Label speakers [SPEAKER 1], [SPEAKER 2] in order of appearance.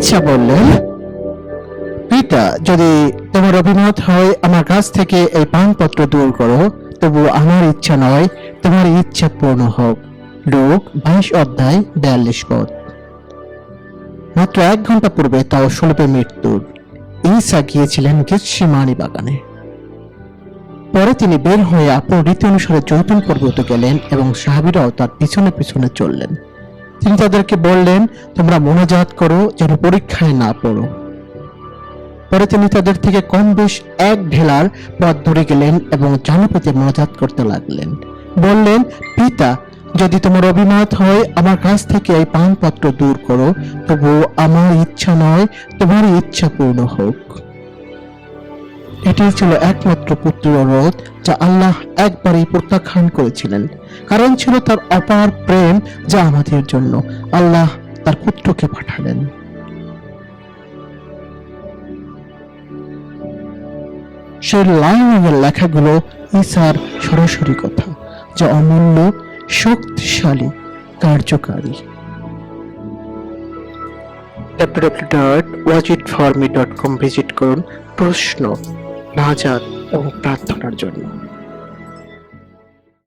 [SPEAKER 1] ঈসা বললেন, পিতা, যদি তোমার অভিমত হয় আমার কাছ থেকে এই পানপত্র দূর করো, তবু আমার ইচ্ছা নয়, তোমার ইচ্ছা পূর্ণ হোক। লূক 22 অধ্যায় 42 পদ। মাত্র 1 ঘন্টা পূর্বে তাও সুলভে মৃত্যুর ঈসা গিয়েছিলেন গেতসেমানি বাগানে। পরে তিনি বের হয়ে আপন রীতি অনুসারে জৈতুন পর্বতে গেলেন এবং সাহাবীরাও তার পিছনে পিছনে চললেন। তিনি তাদেরকে বললেন, তোমরা মোনাজাত করো যেন পরীক্ষায় না পড়ো। পরে তিনি তাদের থেকে কম বেশ 1 ঢেলার পথ ধরে গেলেন এবং জানাপতে মোনাজাত করতে লাগলেন। বললেন, পিতা, যদি তোমার অভিমত হয় আমার কাছ থেকে এই পানপত্র দূর করো, তবু আমার ইচ্ছা নয়, তোমার ইচ্ছা পূর্ণ হোক। এটি ছিল একমাত্র পুত্রের অনুরোধ যা আল্লাহ একবারই প্রত্যাখ্যান করেছিলেন। কারণ ছিল তার অপার প্রেম যা আমাদের জন্য আল্লাহ তার পুত্রকে পাঠালেন। সেই লাইনের লেখাগুলো ঈসার সরাসরি কথা, যা অমূল্য, শক্তিশালী, কার্যকারী। www.watchitforme.com ভিজিট করুন প্রশ্ন, নাজাত এবং প্রার্থনার জন্য।